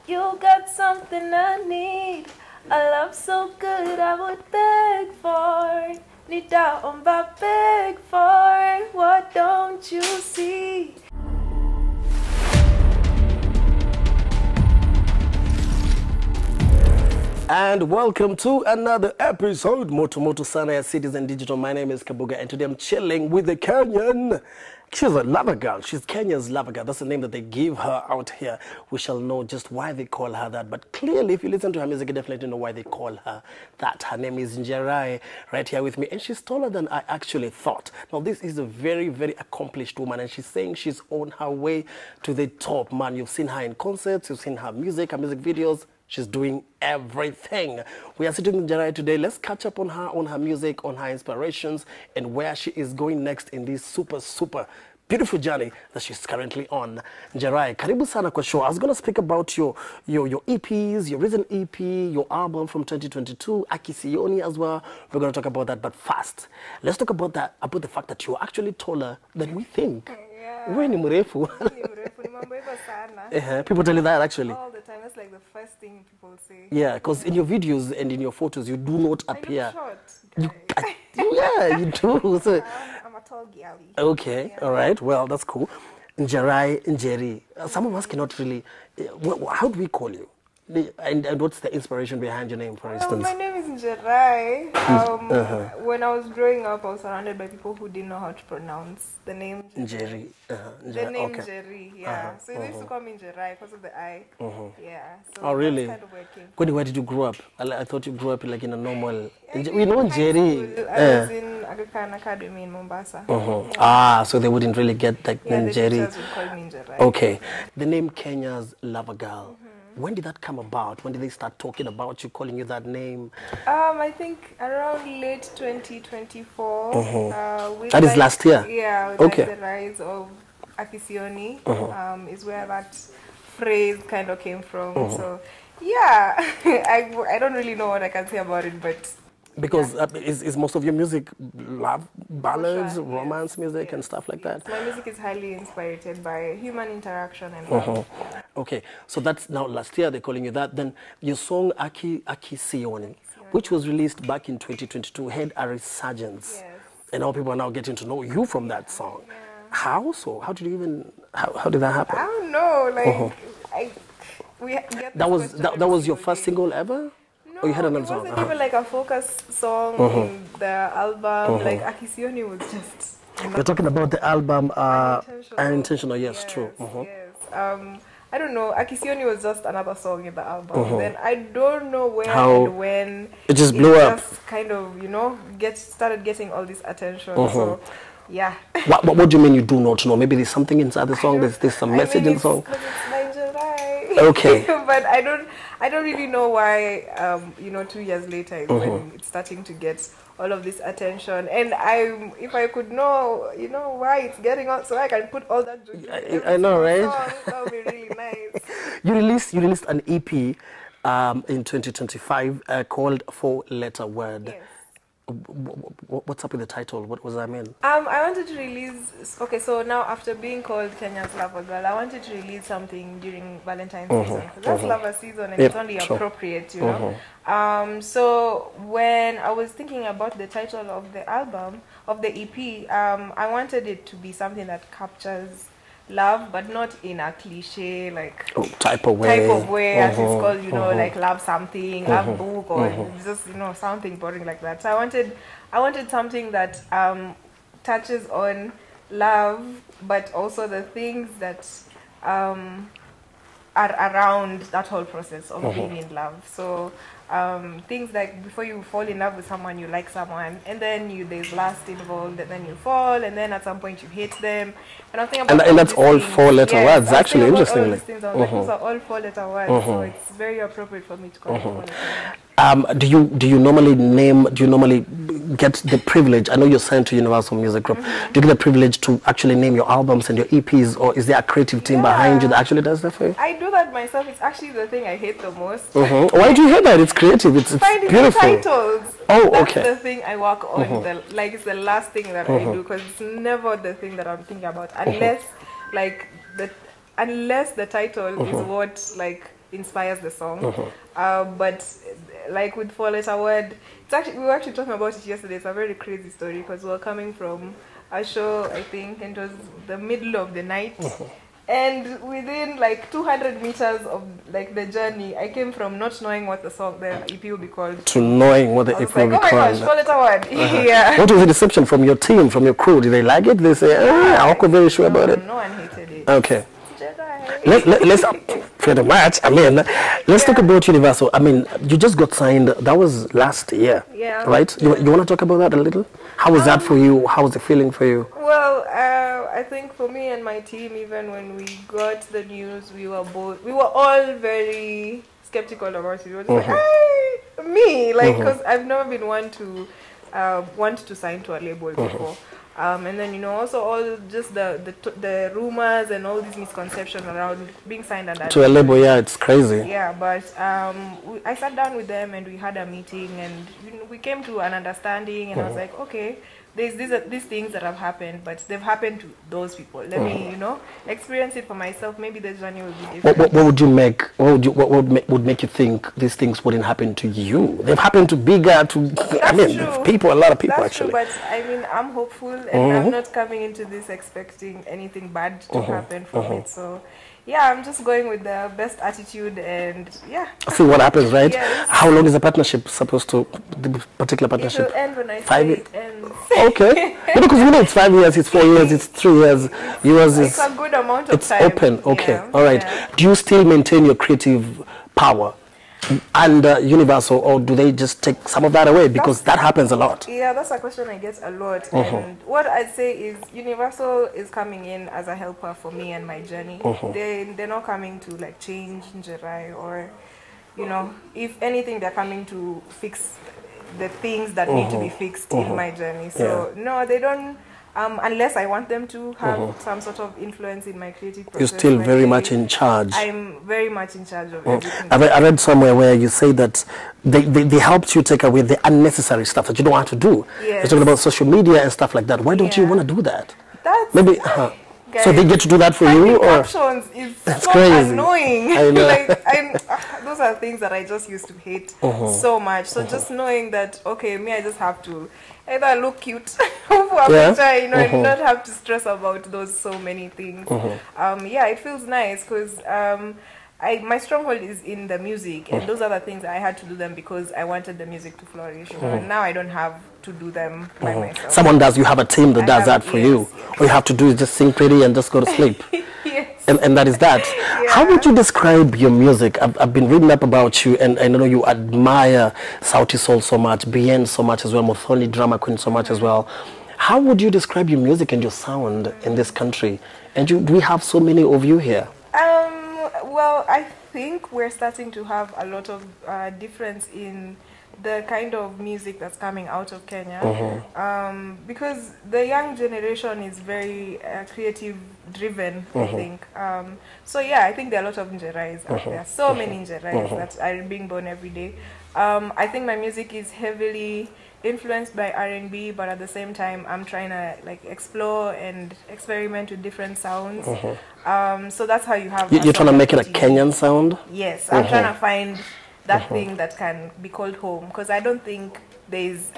You got something I need, a love so good I would beg for. Nita umba beg for, what don't you see? And welcome to another episode, Moto Sana Cities and Digital. My name is Kabuga, and today I'm chilling with the Kenyan. She's a lover girl. She's Kenya's lover girl. That's the name that they give her out here. We shall know just why they call her that. But clearly, if you listen to her music, you definitely know why they call her that. Her name is Njerae, right here with me. And she's taller than I actually thought. Now, this is a very, very accomplished woman. And she's saying she's on her way to the top, man. You've seen her in concerts. You've seen her music videos. She's doing everything. We are sitting with Njerae today. Let's catch up on her music, on her inspirations, and where she is going next in this super beautiful journey that she's currently on. Njerae, karibu sana kwa show. I was going to speak about your EPs, your recent EP, your album from 2022, Akisioni as well. We're going to talk about that, but first, let's talk about the fact that you're actually taller than we think. Wewe ni mrefu. People tell you that actually. All the time. That's like the first thing people say. Yeah, because in your videos and in your photos, you do not appear. I look short. Yeah, you do. So, I'm a tall girlie. okay, all right. Well, that's cool. Njerae, Njeri. Some of us cannot really. How do we call you? And what's the inspiration behind your name, for instance? My name is Njerae. When I was growing up, I was surrounded by people who didn't know how to pronounce the name Njeri. The name Njeri, yeah. So they used to call me Njerae because of the I. Yeah. So oh, really? that's kind of where it came from. Where did you grow up? I thought you grew up like in a normal. We know Njeri. I was in African Academy in Mombasa. Yeah. Ah, so they wouldn't really get like the Njeri. teachers would call me Njerae. Okay. The name Kenya's lover girl. When did that come about? When did they start talking about you, calling you that name? I think around late 2024. That is last year? Yeah, with okay. like the rise of Akisioni is where that phrase kind of came from. So, yeah, I don't really know what I can say about it, but... Because is most of your music love ballads, sure, romance music and stuff like that? My music is highly inspired by human interaction and love. Okay, so that's now last year they're calling you that. Then your song Akisioni, which was released back in 2022, had a resurgence. Yes. And now people are now getting to know you from that song. Yeah. How so? How did you even? How did that happen? I don't know. Like we get that was your first single ever? No, oh, you had another song. It wasn't even like a focus song in the album. Like Akisioni was just. You're talking about the album Unintentional. Yes, true. Yes. I don't know. Akisioni was just another song in the album. Then I don't know where and when it just blew up. Just kind of, started getting all this attention. So, yeah. What do you mean you do not know? Maybe there's something inside the song. There's some message in the song. Okay. But I don't really know why. 2 years later is when it's starting to get all of this attention, and if I could know, why it's getting on, so I can put all that. I know, right? Song, that would be really nice. You released an EP in 2025 called 4-Letter Word. Yes. What's up with the title? What was that mean? I wanted to release. Okay, so now after being called Kenya's lover girl, I wanted to release something during Valentine's season. That's lover season, and it's only appropriate, you know. So when I was thinking about the title of the album, of the EP, I wanted it to be something that captures love, but not in a cliche type of way as it's called, like love something, love book, or just something boring like that. So I wanted something that touches on love, but also the things that are around that whole process of being in love. So things like before you fall in love with someone, you like someone, and then there's lust involved, and then you fall, and then at some point you hate them. And I'm thinking about and that's all 4-letter words, actually, interestingly. Those are all 4-letter words, so it's very appropriate for me to call it 4-letter words. Do you normally get the privilege? I know you're signed to Universal Music Group. Do you get the privilege to actually name your albums and your EPs, or is there a creative team behind you that actually does that for you? I do that myself. It's actually the thing I hate the most. Why do you hate that? It's creative. It's beautiful. Titles. Oh, That's okay. the thing I work on. It's the last thing that I do, because it's never the thing that I'm thinking about, unless the title is what inspires the song. But like with 4-letter word, it's actually, we were actually talking about it yesterday. It's a very crazy story because we were coming from a show, I think, and it was the middle of the night. And within like 200 meters of like the journey, I came from not knowing what the EP will be called to knowing what the EP will be called. Oh my gosh, 4-letter word. Yeah. What was the reception from your team, from your crew? Did they like it? They say, I'm not very sure about it. No one hated it. Okay. Let's pretty much. I mean, let's talk about Universal. I mean, you just got signed. That was last year. Yeah. Right? You want to talk about that a little? How was that for you? How was the feeling for you? Well, I think for me and my team, even when we got the news, we were all very skeptical about it. We were just like, hey, me, like, because I've never been one to sign to a label before. And then, you know, also all just the rumors and all these misconceptions around being signed under to a label. Yeah, it's crazy. Yeah, but I sat down with them and we had a meeting and we came to an understanding, and I was like, okay, there's these things that have happened, but they've happened to those people. Let me, you know, experience it for myself. Maybe the journey will be different. What would you make? What would make you think these things wouldn't happen to you? They've happened to bigger, people, a lot of people. That's actually. True, but I mean, I'm hopeful, and I'm not coming into this expecting anything bad to happen from it. So, yeah, I'm just going with the best attitude, and yeah. See what happens, right? Yes. How long is the partnership supposed to? The particular partnership? It will end when I 5 say years. it ends. Okay. Because you know it's 5 years, it's 4 years, it's 3 years. Yours is. It's a good amount of it's time. It's open. Okay. Yeah. All right. Yeah. Do you still maintain your creative power under Universal, or do they just take some of that away? Because that happens a lot. Yeah, that's a question I get a lot. And what I'd say is Universal is coming in as a helper for me and my journey. They're not coming to like change Njerae, or, you know, if anything, they're coming to fix the things that need to be fixed in my journey. So no, they don't. Unless I want them to have some sort of influence in my creative process. You're still very much in charge. I'm very much in charge of everything. I read somewhere where you say that they helped you take away the unnecessary stuff that you don't want to do. Yes. You're talking about social media and stuff like that. Why don't you want to do that? That's maybe. Guys, so they get to do that for you, or captions is that's so crazy. Annoying. I know. Like those are things that I just used to hate so much. So just knowing that, okay, me, I just have to either look cute for a picture, you know, and not have to stress about those so many things. Yeah, it feels nice because my stronghold is in the music, and those are the things I had to do them because I wanted the music to flourish. And now I don't have to do them by myself. Someone does. You have a team that does that for you. All you have to do is just sing pretty and just go to sleep. And that is that. How would you describe your music? I've been reading up about you, and I know you admire Sauti Sol so much, Bien so much as well, Mothoni Drama Queen so much as well. How would you describe your music and your sound in this country? And do we have so many of you here? Well, I think we're starting to have a lot of difference in the kind of music that's coming out of Kenya, because the young generation is very creative driven, I think. So yeah, I think there are a lot of Njeraes out there. So many Njeraes that are being born every day. I think my music is heavily influenced by R&B, but at the same time I'm trying to like explore and experiment with different sounds. So that's how you have. You're trying to make it a Kenyan sound? Yes, I'm trying to find that thing that can be called home, because I don't think there's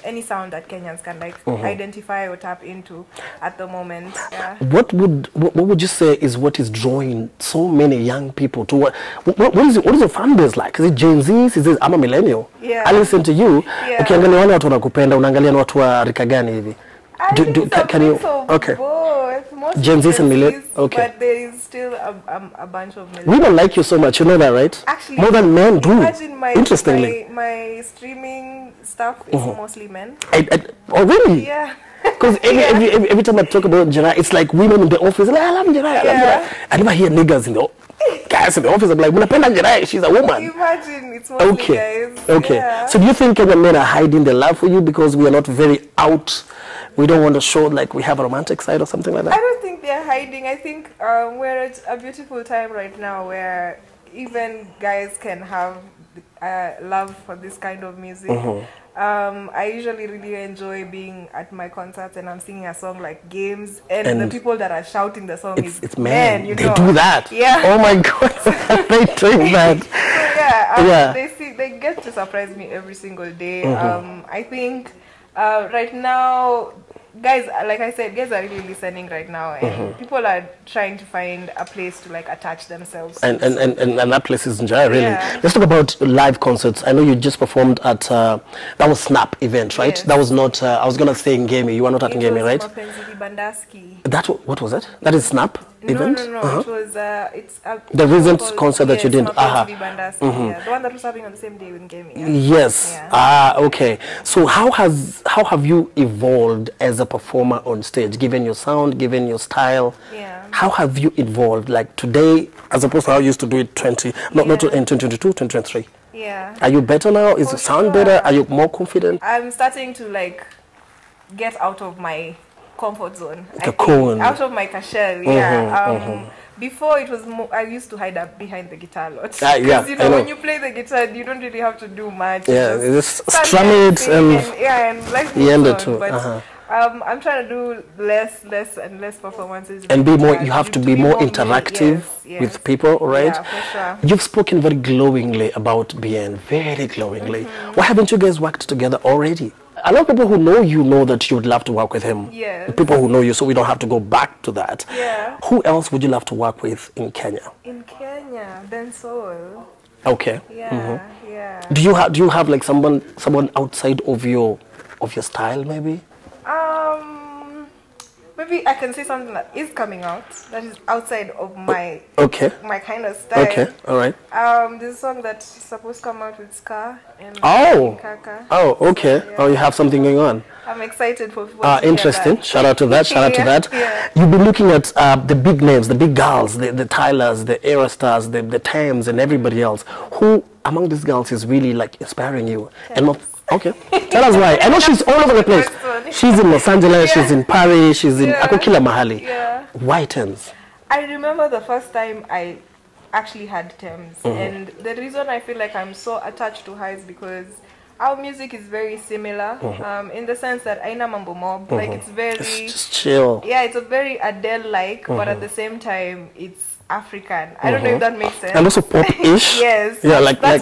any sound that Kenyans can like identify or tap into at the moment. Yeah. What would you say is what is drawing so many young people to what is your fan base like? Is it Gen Z? Is it, I'm a millennial. Yeah. I listen to you. Yeah. Ukiangalia wale watu wanakupenda, unaangalia ni watu wa rika gani hivi? Can you? Okay. Gen Z and millennials. Okay. But there is still a bunch of millennials. Women like you so much, you know that, right? Actually, more than men do. Imagine Interestingly, my streaming stuff is mostly men. Oh really? Yeah. Because every time I talk about Njerae, it's like women in the office. Like, I love Njerae. I love Njerae. I never hear niggas in the guys in the office. I'm like, "Munapenda Njerae, she's a woman." Imagine it's mostly guys. Okay. Yeah. So do you think Kenyan men are hiding their love for you because we are not very out? We don't want to show like we have a romantic side or something like that? I don't think they're hiding. I think we're at a beautiful time right now where even guys can have love for this kind of music. I usually really enjoy being at my concerts and I'm singing a song like Games, and the people that are shouting the song it's men. you they know. do that. Yeah. Oh my God, they do that. So yeah, they get to surprise me every single day. I think right now, guys, like I said, guys are really listening right now, and people are trying to find a place to like attach themselves and that place is Njerae, really. Yeah. Let's talk about live concerts. I know you just performed at that was Snap event, right? Yes. That was not I was gonna say Ngemi. You were not at Ngemi, right? That what was it? That is Snap event? No. It was it's the recent concert that you did. Yeah, the one that was happening on the same day with Ngemi. Yeah? Yes. Yeah. Okay. So how have you evolved as a performer on stage, given your sound, given your style? Yeah. How have you evolved, like today, as opposed to how you used to do it not in 2022, 2023? Yeah. Are you better now? Is your sound better? Are you more confident? I'm starting to like get out of my comfort zone. Out of my shell. Yeah. Before it was more, I used to hide up behind the guitar a lot. Because when you play the guitar, you don't really have to do much. Yeah, you just strum it and life moves on. But I'm trying to do less performances. And be more. You have to be more interactive with people, right? Yeah, for sure. You've spoken very glowingly about Bien, very glowingly. Why haven't you guys worked together already? A lot of people who know you know that you would love to work with him. Yes. People who know you, so we don't have to go back to that. Yeah. Who else would you love to work with in Kenya? In Kenya, then soul. Okay. Yeah, yeah. Do you have like someone outside of your style, maybe? Maybe I can say something that is coming out that is outside of my my kind of style. Okay, all right. There's a song that's supposed to come out with Ska and Kaka. Oh, okay. Yeah. Oh, you have something going on. I'm excited for people. Interesting. Shout out to that. Shout out to that. Yeah. You've been looking at the big names, the big girls, the Tylers, the Era Stars, the Thames, and everybody else. Who among these girls is really like inspiring you? Thames. And not okay. Tell us why. I know she's all over the place. She's in Los Angeles. She's in Paris. She's in Akokila Mahali. Yeah. Why Thames? I remember the first time I actually had Thames, and the reason I feel like I'm so attached to her is because our music is very similar, in the sense that Aina Mambo Mob, like it's very just chill. Yeah, it's a very Adele-like, but at the same time it's African. I don't know if that makes sense. And also pop-ish. Yes. Yeah, like Beg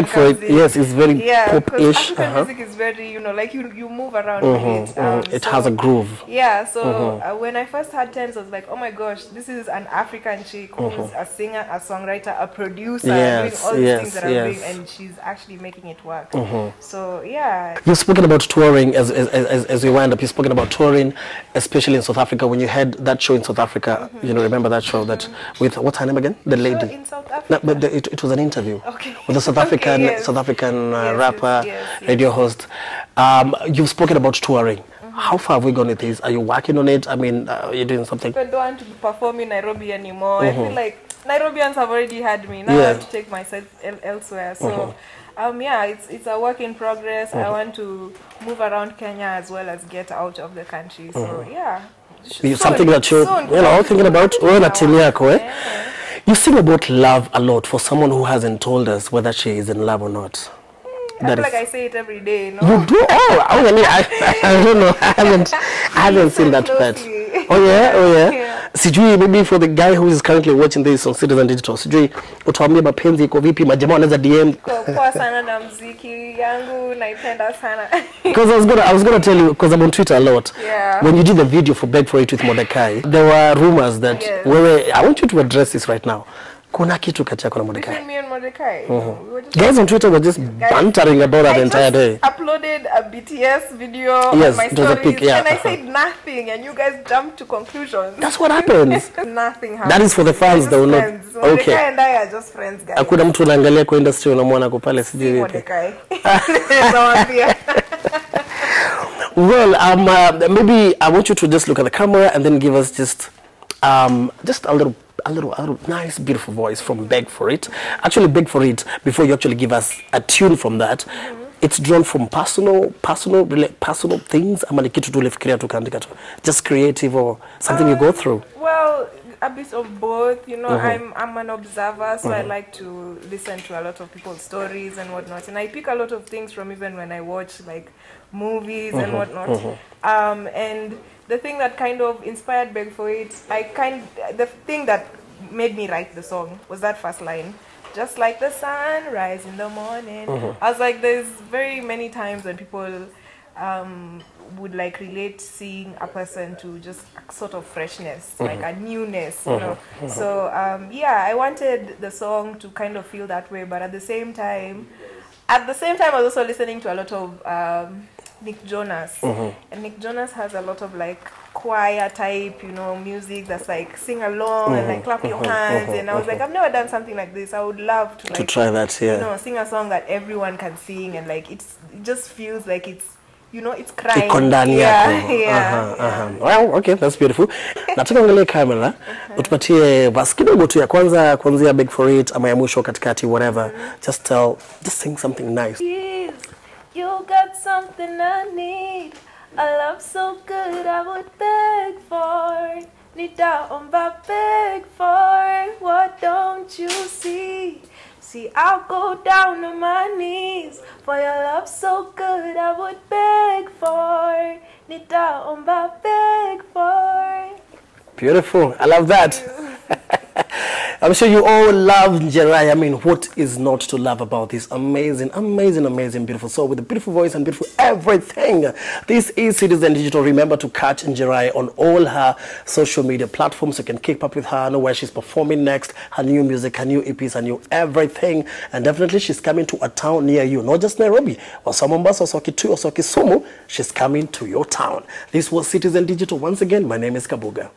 for It. Yes, it's very pop-ish. African music is very, like you move around with it. It has a groove. Yeah, so when I first had Thames, I was like, oh my gosh, this is an African chick who's a singer, a songwriter, a producer, doing all these things that I'm doing, and she's actually making it work. So yeah. You've spoken about touring as we wind up. You've spoken about touring, especially in South Africa. When you had that show in South Africa, remember that show that with what's her name again? The lady. In South Africa. No, but it was an interview with a South African rapper, radio host. You've spoken about touring. How far have we gone with this? Are you working on it? I mean, you're doing something. I don't want to perform in Nairobi anymore. I feel like Nairobians have already had me. Now I have to take myself elsewhere. So, it's a work in progress. I want to move around Kenya as well as get out of the country. So, something that you're thinking about. You sing about love a lot for someone who hasn't told us whether she is in love or not. I feel like I say it every day. No? You do? I don't know. I haven't seen that part. Oh yeah. Sijui, maybe for the guy who is currently watching this on Citizen Digital, sijui utuambie mapenzi iko vipi, majamaa wanaweza DM. Kwa sana na muziki yangu naipenda sana. Because I was gonna tell you, because I'm on Twitter a lot. Yeah. When you did the video for Beg for It with Mordecai, there were rumors that I want you to address this right now. Kuna kitu kati yako na Mordecai. Between me and Mordecai. Guys on Twitter were just bantering about that the entire day. I uploaded a BTS video on my stories, and I said nothing, and you guys jumped to conclusions. That's what happens. Nothing happens. That is for the fans, though. Not Mordecai and I are just friends, guys. Hakuna mtu anaangalia kwa industry unamwona kwa pale sijui vipi. Mordecai. Well, maybe I want you to just look at the camera and then give us just a little nice, beautiful voice from Beg for It. Actually, Beg for It, before you actually give us a tune from that, it's drawn from personal things. Just creative or something you go through. Well, a bit of both. You know, I'm an observer, so I like to listen to a lot of people's stories and whatnot, and I pick a lot of things from even when I watch like movies and whatnot. And the thing that kind of inspired Beg for It, the thing that made me write the song was that first line. Just like the sunrise in the morning. I was like, there's very many times when people would like relate seeing a person to just a sort of freshness, like a newness, you know. So yeah, I wanted the song to kind of feel that way, but at the same time I was also listening to a lot of Nick Jonas, and Nick Jonas has a lot of like choir type, you know, music that's like sing along and like clap your hands, and I was like, I've never done something like this. I would love to like try that, yeah. You know, sing a song that everyone can sing, and like it just feels like it's, you know, it's crying. Well, okay, that's beautiful. Nataka angalia camera, utupatie verse kidogo tu ya kwanza kuanzia Beg for It ama ya mwisho katikati, whatever. Just sing something nice. Please, you got something I need. A love so good I would beg for. Nitaomba beg for. What don't you see? See, I'll go down on my knees for your love so good I would beg for. Nitaomba beg for. Beautiful. I love that. I'm sure you all love Njerae. I mean, what is not to love about this amazing, amazing, amazing, beautiful soul with a beautiful voice and beautiful everything. This is Citizen Digital. Remember to catch Njerae on all her social media platforms. You can keep up with her, know where she's performing next, her new music, her new EPs, her new everything. And definitely she's coming to a town near you. Not just Nairobi, or Mombasa, or Kitui, or Kisumu. She's coming to your town. This was Citizen Digital. Once again, my name is Kabuga.